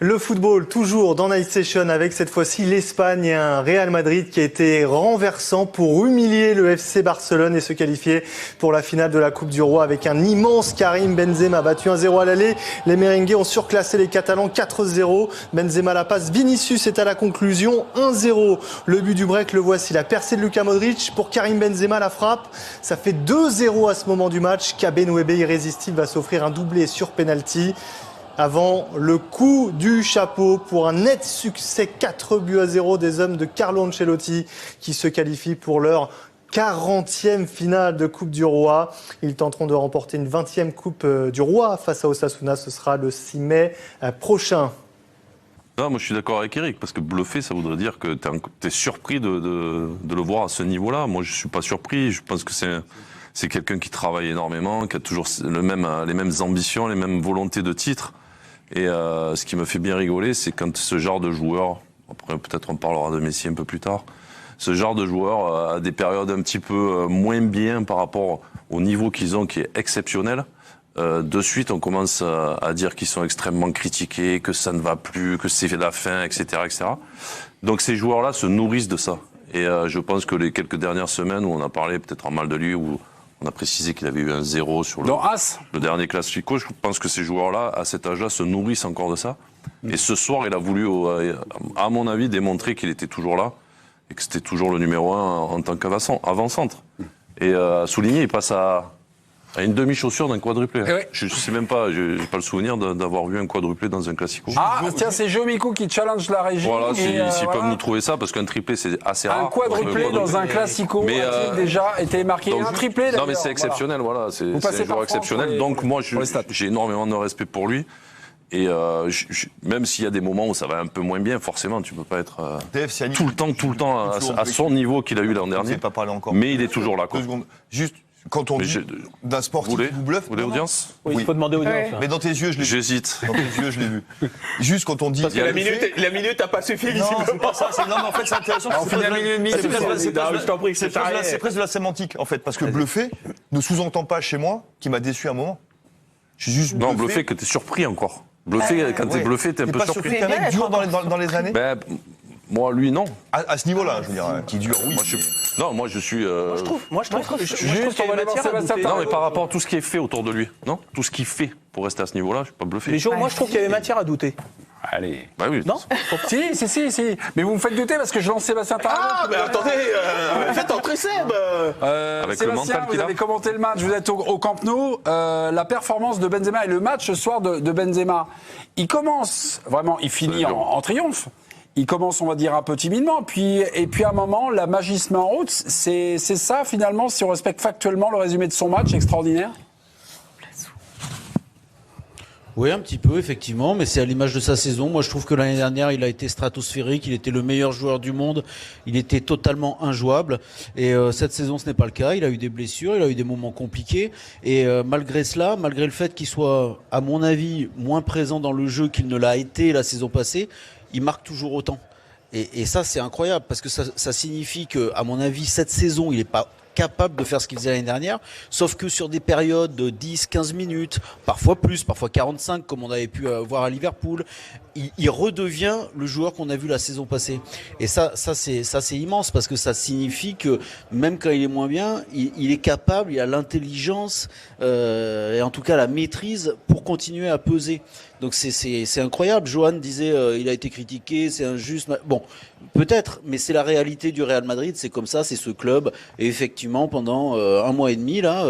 Le football, toujours dans Night Session, avec cette fois-ci l'Espagne et un Real Madrid qui a été renversant pour humilier le FC Barcelone et se qualifier pour la finale de la Coupe du Roi avec un immense Karim Benzema battu 1-0 à l'aller. Les merengues ont surclassé les Catalans 4-0. Benzema la passe, Vinicius est à la conclusion 1-0. Le but du break, le voici, la percée de Luka Modric pour Karim Benzema, la frappe. Ça fait 2-0 à ce moment du match. Kabenouébé, irrésistible, va s'offrir un doublé sur penalty. Avant le coup du chapeau pour un net succès 4-0 des hommes de Carlo Ancelotti qui se qualifient pour leur 40e finale de Coupe du Roi. Ils tenteront de remporter une 20e Coupe du Roi face à Osasuna. Ce sera le 6 mai prochain. Non, moi je suis d'accord avec Eric, parce que bluffé, ça voudrait dire que tu es surpris de le voir à ce niveau-là. Moi je suis pas surpris, je pense que c'est quelqu'un qui travaille énormément, qui a toujours les mêmes ambitions, les mêmes volontés de titre. Et ce qui me fait bien rigoler, c'est quand ce genre de joueur, après peut-être on parlera de Messi un peu plus tard, ce genre de joueur a des périodes un petit peu moins bien par rapport au niveau qu'ils ont, qui est exceptionnel. De suite, on commence à dire qu'ils sont extrêmement critiqués, que ça ne va plus, que c'est la fin, etc., etc. Donc ces joueurs-là se nourrissent de ça. Et je pense que les quelques dernières semaines où on a parlé peut-être en mal de lui, où on a précisé qu'il avait eu un 0 sur le dernier Classico. Je pense que ces joueurs-là, à cet âge-là, se nourrissent encore de ça. Et ce soir, il a voulu, à mon avis, démontrer qu'il était toujours là et que c'était toujours le numéro 1 en tant qu'avant-centre. Et souligner, il passe à une demi-chaussure d'un quadruplé. Oui. Je sais même pas, j'ai pas le souvenir d'avoir vu un quadruplé dans un Classico. Ah, tiens, c'est Jomico qui challenge la régie. Voilà, s'ils peuvent nous trouver ça, parce qu'un triplé, c'est assez rare. Un quadruplé dans un Classico a-t-il déjà été marqué? Un triplé, d'ailleurs. Non, mais c'est exceptionnel, voilà. C'est un joueur exceptionnel. Donc, moi, j'ai énormément de respect pour lui. Et même s'il y a des moments où ça va un peu moins bien, forcément, tu peux pas être tout le temps à son niveau qu'il a eu l'an dernier. Mais il est toujours là, quoi. 2 secondes. Juste, quand on dit d'un sportif qui vous bluffe... Vous voulez audience? Oui, il faut demander audience. Ouais. Mais dans tes yeux, je l'ai vu. J'hésite. Dans tes yeux, je l'ai vu. Juste quand on dit... Parce que la minute n'a pas suffi, visiblement. Non, c'est pas ça. Non, mais en fait, c'est intéressant. C'est presque de la sémantique, en fait. Parce que bluffer ne sous-entend pas chez moi qui m'a déçu à un moment. Je suis juste bluffé. Non, bluffer que t'es surpris encore. Bluffé, quand t'es bluffé, t'es un peu surpris. T'es pas surpris qu'un mec dure dans les années? Moi, lui, non. À ce niveau-là, je veux dire, qui dure, oui. Moi, je suis... Moi, je trouve Juste, on va laisser Sébastien. Non, mais par rapport à tout ce qui est fait autour de lui, non? Tout ce qu'il fait pour rester à ce niveau-là, je suis pas bluffé. Moi, je trouve qu'il y avait matière à douter. Allez. Bah oui. Non? Si. Mais vous me faites douter parce que je lance Sébastien Tarabon. Ah, mais attendez, faites entrer Seb. Avec Sébastien, le mental qu'il vous a. avez commenté le match, vous êtes au Camp Nou. La performance de Benzema et le match ce soir de Benzema, il commence, vraiment, il finit en triomphe. Il commence, on va dire, un peu timidement, et puis à un moment, la magie se met en route. C'est ça, finalement, si on respecte factuellement le résumé de son match extraordinaire? Oui, un petit peu, effectivement, mais c'est à l'image de sa saison. Moi, je trouve que l'année dernière, il a été stratosphérique, il était le meilleur joueur du monde, il était totalement injouable. Et cette saison, ce n'est pas le cas. Il a eu des blessures, il a eu des moments compliqués. Et malgré cela, malgré le fait qu'il soit, à mon avis, moins présent dans le jeu qu'il ne l'a été la saison passée, il marque toujours autant. Et ça, c'est incroyable, parce que ça signifie que, à mon avis, cette saison, il n'est pas capable de faire ce qu'il faisait l'année dernière, sauf que sur des périodes de 10-15 minutes, parfois plus, parfois 45, comme on avait pu voir à Liverpool, il redevient le joueur qu'on a vu la saison passée. Et ça c'est immense, parce que ça signifie que même quand il est moins bien, il est capable, il a l'intelligence et en tout cas la maîtrise pour continuer à peser. Donc c'est incroyable. Johan disait il a été critiqué, c'est injuste. Bon, peut-être, mais c'est la réalité du Real Madrid, c'est comme ça, c'est ce club. Et effectivement, pendant un mois et demi, là,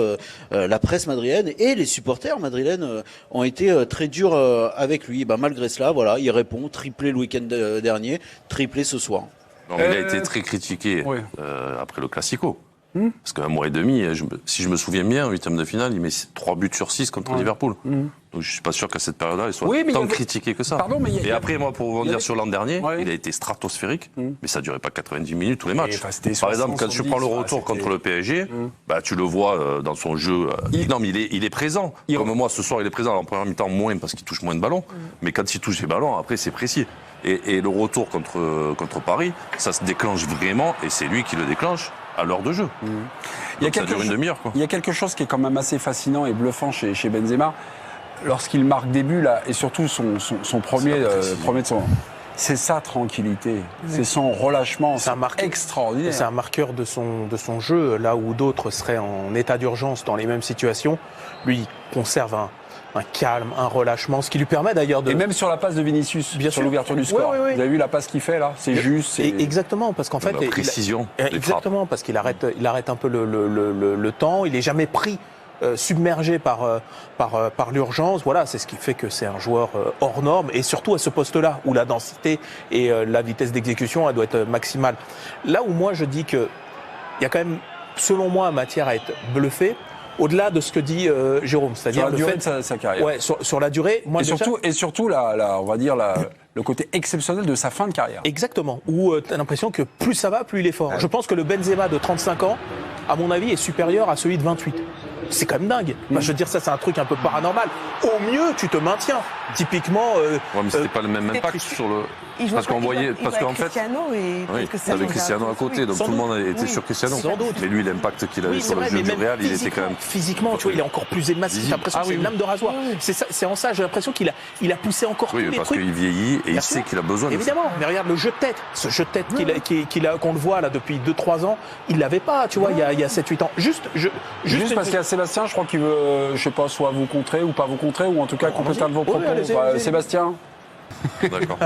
la presse madrilène et les supporters madrilènes ont été très durs avec lui. Malgré cela, voilà, il répond, triplé le week-end dernier, triplé ce soir. Non, mais il a été très critiqué après le Classico. Parce qu'un mois et demi, si je me souviens bien, en 8e de finale, il met 3 buts sur 6 contre Liverpool. Donc je suis pas sûr qu'à cette période-là, il soit tant critiqué que ça. Et après, moi, pour rebondir sur l'an dernier, il a été stratosphérique, mais ça durait pas 90 minutes tous les matchs. Par exemple, quand tu prends le retour contre le PSG, tu le vois dans son jeu. Non, mais il est présent. Comme moi, ce soir, il est présent. En première mi-temps, moins, parce qu'il touche moins de ballons. Mais quand il touche les ballons, après, c'est précis. Et le retour contre Paris, ça se déclenche vraiment, et c'est lui qui le déclenche à l'heure de jeu. Ça dure une demi-heure, quoi. Il y a quelque chose qui est quand même assez fascinant et bluffant chez Benzema. lorsqu'il marque des buts, là, et surtout son premier de son... C'est sa tranquillité, c'est son relâchement, c'est extraordinaire. C'est un marqueur de son jeu, là où d'autres seraient en état d'urgence dans les mêmes situations. Lui, il conserve un calme, un relâchement, ce qui lui permet d'ailleurs de... Et même sur la passe de Vinicius, sur l'ouverture du score. Oui. Vous avez vu la passe qu'il fait là? C'est juste. Exactement, parce qu'en fait... La précision. Exactement, parce qu'il arrête un peu le temps, il n'est jamais pris, submergé par l'urgence. Voilà, c'est ce qui fait que c'est un joueur hors norme, et surtout à ce poste-là, où la densité et la vitesse d'exécution, elle doit être maximale. Là où moi je dis qu'il y a quand même, selon moi, matière à être bluffé, au-delà de ce que dit Jérôme, c'est-à-dire sur la durée de sa carrière. Ouais, sur la durée. Moi, et surtout on va dire le côté exceptionnel de sa fin de carrière. Exactement. Où tu as l'impression que plus ça va, plus il est fort. Je pense que le Benzema de 35 ans, à mon avis, est supérieur à celui de 28. C'est quand même dingue. Enfin, je veux dire, ça, c'est un truc un peu paranormal. Au mieux, tu te maintiens. Typiquement. Ouais, mais c'était pas le même impact sur le. Parce qu'en fait. Cristiano et oui, avec Cristiano à côté, donc tout le monde était sur Cristiano. Sans doute. Mais lui, l'impact qu'il avait sur le jeu du Real, il était quand même. Physiquement, tu vois, il est encore plus massif. J'ai l'impression que c'est une lame de rasoir. C'est en ça, j'ai l'impression qu'il a poussé encore tous les trucs. Oui, parce qu'il vieillit et il sait qu'il a besoin de ça. Évidemment, mais regarde le jeu de tête. Ce jeu de tête qu'on le voit là depuis 2-3 ans, il l'avait pas, tu vois, il y a 7-8 ans. Juste parce qu'il y a Sébastien, je crois qu'il veut, je sais pas, soit vous contrer ou pas vous contrer, ou en tout cas compléter vos propos. Allez-y. Sébastien. D'accord.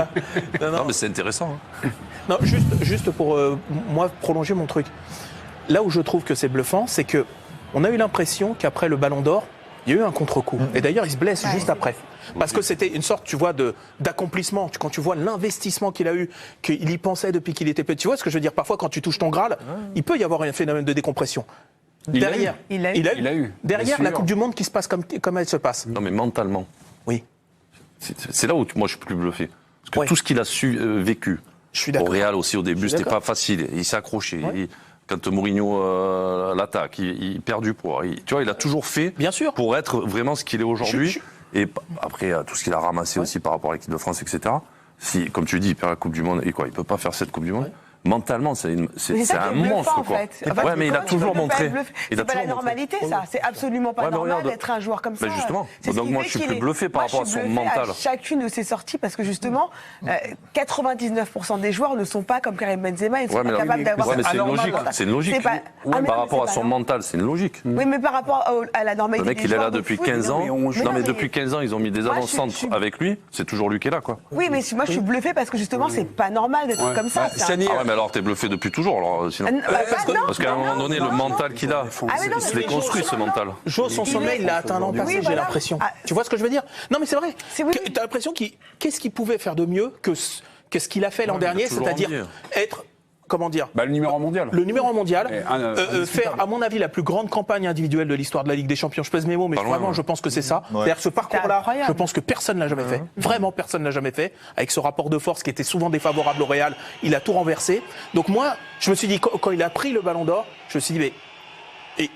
Non, mais c'est intéressant. Hein. Non, juste pour moi prolonger mon truc. Là où je trouve que c'est bluffant, c'est que on a eu l'impression qu'après le Ballon d'Or, il y a eu un contre-coup. Et d'ailleurs, il se blesse juste après. Parce que c'était une sorte, tu vois, d'accomplissement. Quand tu vois l'investissement qu'il a eu, qu'il y pensait depuis qu'il était petit. Tu vois ce que je veux dire? Parfois, quand tu touches ton Graal, il peut y avoir un phénomène de décompression. Derrière, il a eu. Derrière, la Coupe du Monde qui se passe comme elle se passe. Non, mais mentalement. Oui. C'est là où moi je suis plus bluffé. Parce que tout ce qu'il a vécu, au Real aussi au début, c'était pas facile. Il s'est accroché. Quand Mourinho l'attaque, il perd du poids. Tu vois, il a toujours fait pour être vraiment ce qu'il est aujourd'hui. Et après, tout ce qu'il a ramassé aussi par rapport à l'équipe de France, etc. Si, comme tu dis, il perd la Coupe du Monde, et quoi, il peut pas faire cette Coupe du Monde. Mentalement, c'est un monstre, quoi. Ouais, mais il a toujours montré. C'est pas la normalité, ça. C'est absolument pas normal d'être un joueur comme ça. Justement. Donc moi, je suis plus bluffé par rapport à son mental. Chacune de ses sorties, parce que justement, 99% des joueurs ne sont pas comme Karim Benzema. Ils sont pas capables d'avoir. Ouais, mais c'est une logique. C'est une logique. Par rapport à son mental, c'est une logique. Oui, mais par rapport à la normalité. Le mec, il est là depuis 15 ans. Non, mais depuis 15 ans, ils ont mis des avancantes avec lui. C'est toujours lui qui est là, quoi. Oui, mais moi, je suis bluffé parce que justement, c'est pas normal d'être comme ça. Alors t'es bluffé depuis toujours, alors sinon. Parce qu'à un moment donné, le mental qu'il a, il se l'est construit, ce mental. Jo, son sommeil, il a atteint l'an passé, j'ai l'impression. Tu vois ce que je veux dire? Non, mais c'est vrai. T'as l'impression qu'est-ce qu'il pouvait faire de mieux que ce qu'il a fait l'an dernier, c'est-à-dire être. Comment dire? Le numéro mondial. Le numéro mondial. Faire, à mon avis, la plus grande campagne individuelle de l'histoire de la Ligue des Champions. Je pèse mes mots, mais vraiment, je pense que c'est ça. C'est-à-dire ce parcours-là, je pense que personne l'a jamais fait. Vraiment, personne l'a jamais fait. Avec ce rapport de force qui était souvent défavorable au Real, il a tout renversé. Donc moi, je me suis dit, quand il a pris le Ballon d'Or, je me suis dit, mais.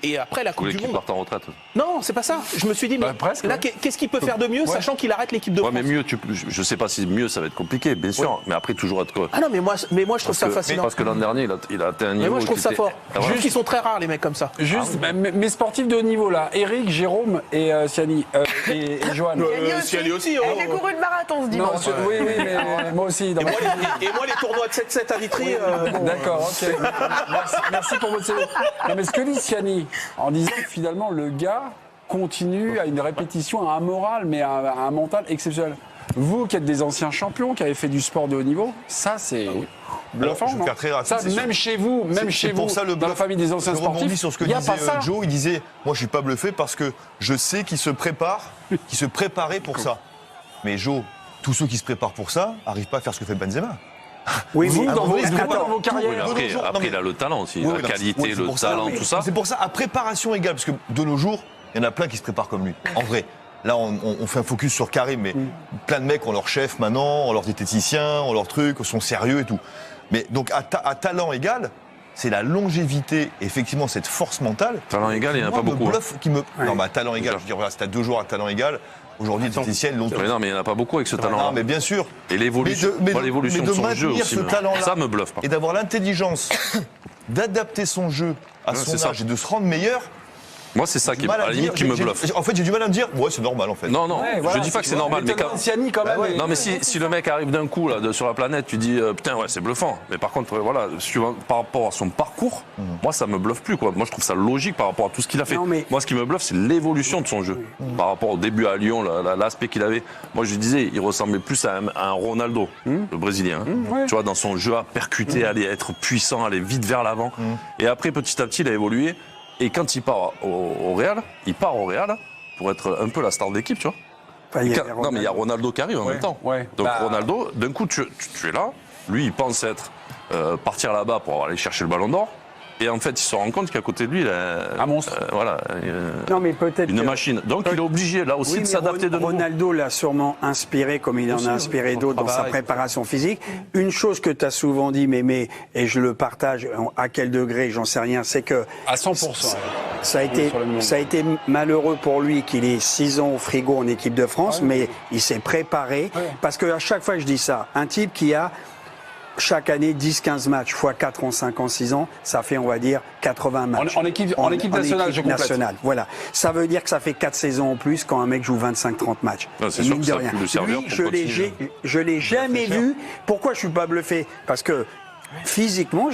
Et après la Coupe du Monde. Parte en retraite. Non, c'est pas ça. Je me suis dit, mais presque, là, qu'est-ce qu'il peut faire de mieux, sachant qu'il arrête l'équipe de France? Mais mieux, je sais pas si mieux, ça va être compliqué, bien sûr. Mais après, toujours être quoi. Ah non, mais moi, je trouve ça fascinant. Parce que l'an dernier, il a atteint un niveau. Mais moi, je trouve ça fort. Juste qu'ils sont très rares, les mecs comme ça. Juste, mes sportifs de haut niveau, là. Eric, Jérôme et Siani. Et Johan. Siani aussi. J'ai couru le marathon ce dimanche. Oui, mais moi aussi. Et moi, les tournois de 7-7 à Vitry. D'accord, ok. Merci pour votre CV. Non, mais ce que dit Siani, en disant que finalement le gars continue à une répétition, à un moral, mais à un mental exceptionnel. Vous qui êtes des anciens champions, qui avez fait du sport de haut niveau, ça c'est bluffant. Je vais faire très rapide, ça, même chez vous, ça, dans la famille des anciens sportifs, sur ce que il n'y a disait pas ça. Joe, il disait, moi je suis pas bluffé parce que je sais qu'il se préparait pour ça. Mais Joe, tous ceux qui se préparent pour ça n'arrivent pas à faire ce que fait Benzema. Oui, vous, dans vos carrières. Après, il a le talent aussi, la qualité, le talent, tout ça. C'est pour ça, à préparation égale, parce que de nos jours, il y en a plein qui se préparent comme lui. En vrai. Là, on fait un focus sur Karim, mais plein de mecs ont leur chef maintenant, ont leur diététicien, ont leur truc, sont sérieux et tout. Mais donc, à talent égal, c'est la longévité, effectivement, cette force mentale. Talent égal, il n'y en a pas beaucoup. Non, mais à talent égal, je veux dire, voilà, c'est à 2 jours à talent égal. Aujourd'hui, les diététiciennes l'ont. Non, mais il n'y en a pas beaucoup avec ce talent-là. Non, mais bien sûr. Et l'évolution de son jeu aussi. Ça me bluffe pas. Et d'avoir l'intelligence d'adapter son jeu à son âge et de se rendre meilleur. Moi, c'est ça qui, mal à la limite, qui me bluffe. En fait, j'ai du mal à me dire, ouais, c'est normal en fait. Non, Ouais, voilà, je dis pas que c'est normal, mais quand... Siani, quand même. Non, mais si le mec arrive d'un coup là, sur la planète, tu dis putain, ouais, c'est bluffant. Mais par contre, voilà, par rapport à son parcours, moi, ça me bluffe plus, quoi. Moi, je trouve ça logique par rapport à tout ce qu'il a fait. Non, mais... Moi, ce qui me bluffe, c'est l'évolution de son jeu. Par rapport au début à Lyon, l'aspect qu'il avait. Moi, je disais, il ressemblait plus à un Ronaldo, le Brésilien. Ouais. Tu vois, dans son jeu à percuter, aller être puissant, aller vite vers l'avant. Et après, petit à petit, il a évolué. Et quand il part au Real, pour être un peu la star de l'équipe, tu vois. Enfin, Non, mais il y a Ronaldo qui arrive en même temps. Ouais. Donc Ronaldo, d'un coup, tu es là. Lui, il pense être partir là-bas pour aller chercher le Ballon d'Or. Et en fait, il se rend compte qu'à côté de lui, il a un monstre. Non, mais peut-être une machine. Donc, il est obligé là aussi de s'adapter de nouveau. Ronaldo l'a sûrement inspiré, comme il en a inspiré d'autres dans sa préparation physique. Une chose que tu as souvent dit, Mémé, et je le partage, à quel degré, j'en sais rien, c'est que À 100%. ça a été malheureux pour lui qu'il ait 6 ans au frigo en équipe de France, mais il s'est préparé. Parce qu'à chaque fois, je dis ça, un type qui a chaque année 10-15 matchs, fois 4 ans, 5 ans, 6 ans, ça fait, on va dire, 80 matchs. En équipe nationale, je complète. Nationale, voilà. Ça veut dire que ça fait 4 saisons en plus quand un mec joue 25-30 matchs. C'est sûr que ça rien. peut le servir Lui, pour je continuer. l'ai jamais vu. Pourquoi je suis pas bluffé? Parce que physiquement,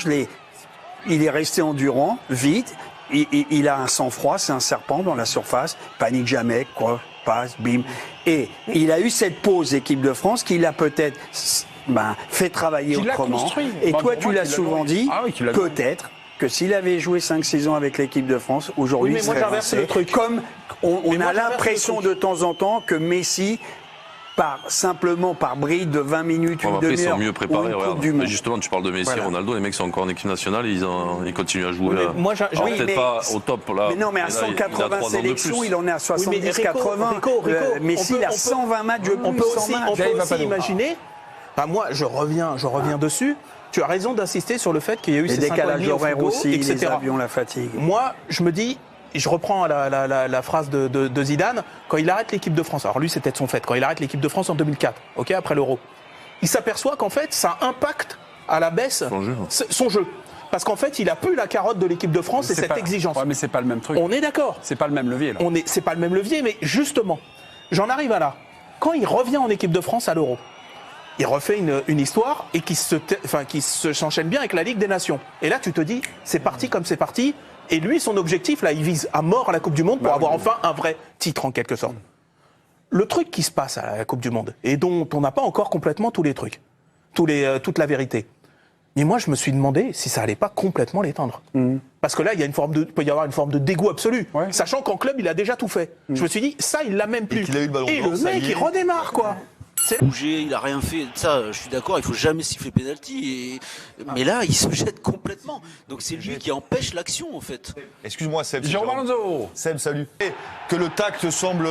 il est resté endurant, vite. Il a un sang-froid, c'est un serpent dans la surface, panique jamais, quoi, passe, bim. Et il a eu cette pause équipe de France qu'il a peut-être fait travailler autrement. Et toi, tu l'as souvent dit, peut-être que s'il avait joué 5-6 ans avec l'équipe de France, aujourd'hui, il serait avancé. Comme on a l'impression de temps en temps que Messi, simplement par bride de 20 minutes, une Après, ils demi-heure, sont mieux préparés. ou une Coupe du Monde. Justement, tu parles de Messi, Voilà. Ronaldo, les mecs sont encore en équipe nationale, ils continuent à jouer. Oui, mais moi, Alors, peut-être pas au top là. Mais non, mais à là, il a 180 3 ans de sélections, plus. il en est à 70-80. Rico, Messi, il a 120 matchs de plus. On peut aussi va pas imaginer. Moi, je reviens dessus. Tu as raison d'insister sur le fait qu'il y a eu Les ces 5 ans et décalages demi au horaires frigo, aussi, etc. les avions, la fatigue. Moi, je me dis, je reprends la phrase de Zidane, quand il arrête l'équipe de France, alors lui c'était de son fait, quand il arrête l'équipe de France en 2004, après l'Euro, il s'aperçoit qu'en fait ça impacte à la baisse son jeu. Parce qu'en fait, il a plus la carotte de l'équipe de France et cette exigence. Ouais, mais c'est pas le même truc. On est d'accord. C'est pas le même levier, là. C'est pas le même levier, mais justement, j'en arrive à là. Quand il revient en équipe de France à l'Euro, il refait une histoire et qui s'enchaîne bien avec la Ligue des Nations. Et là, tu te dis, c'est parti comme c'est parti. Et lui, son objectif, là, il vise à mort à la Coupe du Monde pour avoir enfin un vrai titre, en quelque sorte. Le truc qui se passe à la Coupe du Monde, et dont on n'a pas encore complètement tous les trucs, toute la vérité. Mais moi, je me suis demandé si ça allait pas complètement l'éteindre. Parce que là, il peut y avoir une forme de dégoût absolu. Ouais. Sachant qu'en club, il a déjà tout fait. Je me suis dit, ça, il l'a même plus. qu'il a eu le ballon Et d'or, le ça mec, y est. il redémarre, quoi. Bouger, il a rien fait. Ça, je suis d'accord, il faut jamais siffler penalty. Mais là, il se jette complètement. Donc c'est lui qui empêche l'action, en fait. Excuse-moi, Seb. Jérôme Alonso. Seb, salut. Que le tacle semble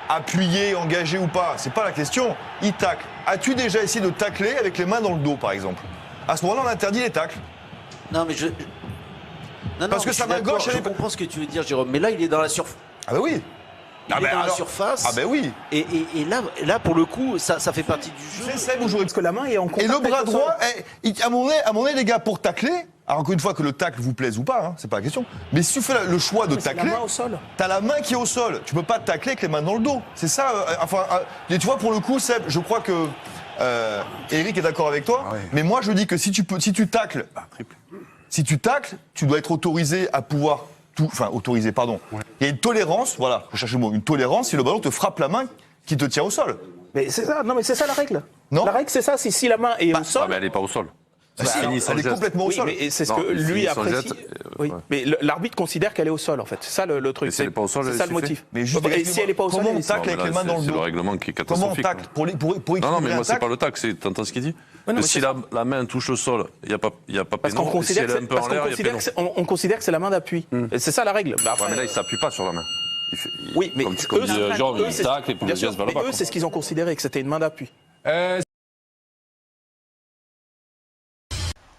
appuyé, engagé ou pas, c'est pas la question. Il tacle. As-tu déjà essayé de tacler avec les mains dans le dos, par exemple? À ce moment-là, on interdit les tacles. Non, mais Parce que sa main gauche, je comprends ce que tu veux dire, Jérôme. Mais là, il est dans la surface. Ah bah oui. Il est dans la surface. Ah ben oui. Et là, pour le coup, ça fait partie du jeu. C'est Seb ou jouer. Parce que la main est en contact. Et le bras avec sol. droit, à mon nez, les gars, pour tacler, alors encore une fois que le tacle vous plaise ou pas, hein, c'est pas la question, mais si tu fais le choix de C'est la tacler, main au sol. t'as la main qui est au sol. Tu peux pas tacler avec les mains dans le dos. C'est ça. Et tu vois, pour le coup, Seb, je crois que Eric est d'accord avec toi, mais moi je dis que si tu tacles, si tu tacles, tu dois être autorisé à pouvoir autorisé, pardon. Il y a une tolérance, voilà, je cherche le mot, une tolérance si le ballon te frappe la main qui te tient au sol. Mais c'est ça, non, mais c'est ça la règle. Non. La règle, c'est ça, si la main est au sol. Ah, mais elle n'est pas au sol. Elle est complètement au Oui, sol. mais c'est ce Non, que il lui finit sans apprécie. jet, Oui, ouais. mais l'arbitre considère qu'elle est au sol, en fait. C'est ça le truc. Mais si elle est pas au sol, c'est elle ça le siffle. motif. Mais juste, Et si elle est pas au sol, comment elle on est siffle. tacle avec les mains dans le C'est le dos? règlement qui est Comment on catastrophique. tacle pour Non, non, équilibrer mais un moi, c'est tacle. pas le tacle, t'entends ce qu'il dit? non, mais Si c'est la main touche le sol, il n'y a pas Parce qu'on péno. Et si considère elle est un peu en l'air, il y a péno. on considère que c'est la main d'appui. Et c'est ça la règle. Bah, Ouais, après, mais là, il s'appuie pas sur la main. oui, mais Comme eux, dit Jérôme, il c'est- tacle et pour le bien sûr, geste va mais là-bas. eux, c'est ce qu'ils ont considéré, que c'était une main d'appui.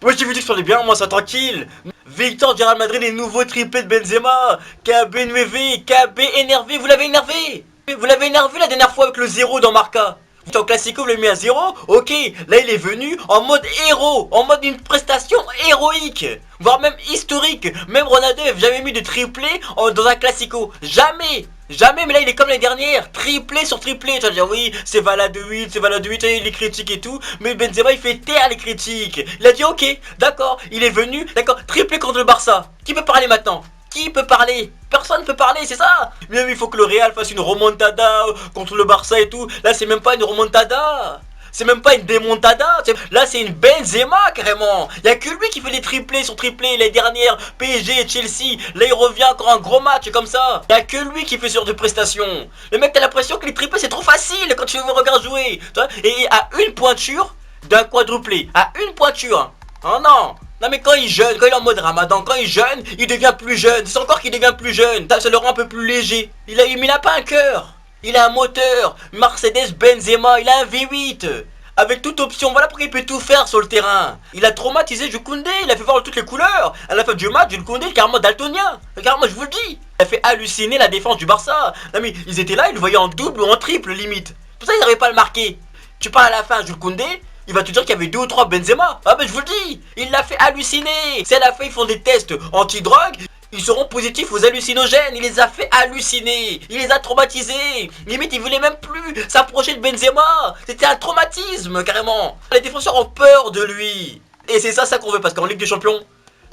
Moi j'ai vu que on est bien, moi ça tranquille. Victoire du Real Madrid et nouveau triplé de Benzema. KB9, KB énervé, vous l'avez énervé. Vous l'avez énervé la dernière fois avec le 0 dans Marca. En Classico, vous l'avez mis à 0. Ok, là il est venu en mode héros, en mode une prestation héroïque. voire même historique. Même Ronaldo n'avait jamais mis de triplé dans un classico. Jamais. Jamais, mais là il est comme l'année dernière, triplé sur triplé. Tu vas dire oui, c'est Vala de 8, c'est Vala de 8, il est critique et tout. Mais Benzema il fait taire les critiques. Il a dit ok, d'accord, il est venu, d'accord, triplé contre le Barça. Qui peut parler maintenant? Qui peut parler? Personne ne peut parler, c'est ça. Même il faut que le Real fasse une remontada contre le Barça et tout. Là c'est même pas une remontada. C'est même pas une démontada. Là c'est une Benzema carrément. Il y a que lui qui fait les triplés sur triplés. Les dernières PSG et Chelsea. Là il revient encore un gros match comme ça. Il y a que lui qui fait ce genre de prestations. Le mec t'as l'impression que les triplés c'est trop facile quand tu veux regarder jouer. Et à une pointure d'un quadruplé. À une pointure. Oh non. Non mais quand il jeûne, quand il est en mode ramadan, quand il jeûne, il devient plus jeune. C'est encore qu'il devient plus jeune. Ça le rend un peu plus léger. Il a pas un cœur. Il a un moteur. Mercedes Benzema, il a un V8. Avec toute option, voilà pourquoi il peut tout faire sur le terrain. Il a traumatisé Jules Koundé, il a fait voir toutes les couleurs. À la fin du match, Jules Koundé est carrément daltonien. Carrément, je vous le dis. Il a fait halluciner la défense du Barça. Non mais ils étaient là, ils le voyaient en double ou en triple limite. Pour ça ils n'arrivaient pas à le marquer. Tu parles à la fin, Jules Koundé, il va te dire qu'il y avait 2 ou 3 Benzema. Ah ben je vous le dis, il l'a fait halluciner. Si à la fin ils font des tests anti-drogue, ils seront positifs aux hallucinogènes. Il les a fait halluciner. Il les a traumatisés. Limite il voulait même plus s'approcher de Benzema. C'était un traumatisme carrément. Les défenseurs ont peur de lui. Et c'est ça qu'on veut parce qu'en Ligue des Champions,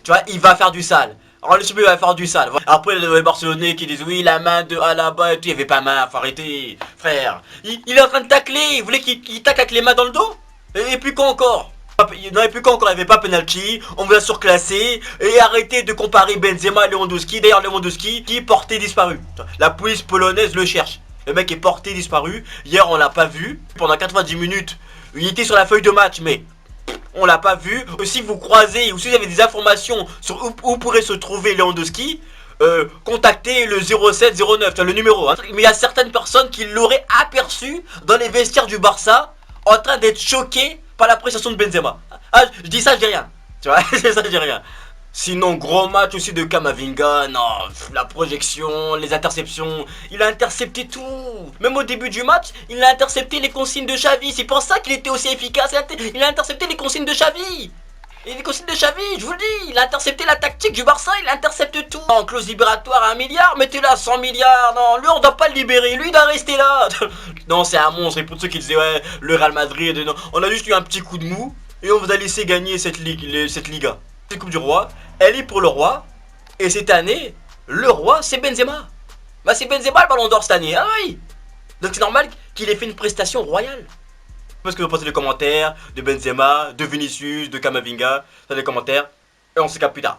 tu vois, il va faire du sale. Alors le il va faire du sale. Après les Barcelonais qui disent oui la main de Alaba et tout, il n'y avait pas main, faut arrêter. Frère, il est en train de tacler. Vous voulez qu'il tacle avec les mains dans le dos? Et puis quoi encore? Non, et puis quand encore il n'y avait pas penalty, on vous a surclassé. Et arrêtez de comparer Benzema et Lewandowski. D'ailleurs Lewandowski qui est porté disparu. La police polonaise le cherche. Le mec est porté disparu. Hier on l'a pas vu. Pendant 90 minutes, il était sur la feuille de match mais on l'a pas vu. Si vous croisez ou si vous avez des informations sur où pourrait se trouver Lewandowski, contactez le 0709, le numéro. Hein. Mais il y a certaines personnes qui l'auraient aperçu dans les vestiaires du Barça en train d'être choquées par la prestation de Benzema. Ah, je dis ça, je dis rien. Tu vois, c'est ça, je dis rien. Sinon, gros match aussi de Camavinga. Non, la projection, les interceptions. Il a intercepté tout. Même au début du match, il a intercepté les consignes de Xavi. C'est pour ça qu'il était aussi efficace. Il a intercepté les consignes de Xavi. Et les consignes de Xavi, je vous le dis, il a intercepté la tactique du Barça, il intercepte tout. En clause libératoire à 1 milliard, mettez-le à 100 milliards. Non, lui on doit pas le libérer, lui il doit rester là. Non, c'est un monstre. Et pour ceux qui disaient ouais, le Real Madrid, non, on a juste eu un petit coup de mou et on vous a laissé gagner cette Liga. Cette Coupe du Roi, elle est pour le roi. Et cette année, le roi c'est Benzema. Bah c'est Benzema le ballon d'or cette année, ah oui. Donc c'est normal qu'il ait fait une prestation royale. Parce que vous posez les commentaires de Benzema, de Vinicius, de Camavinga, dans les commentaires, et on se capte plus tard.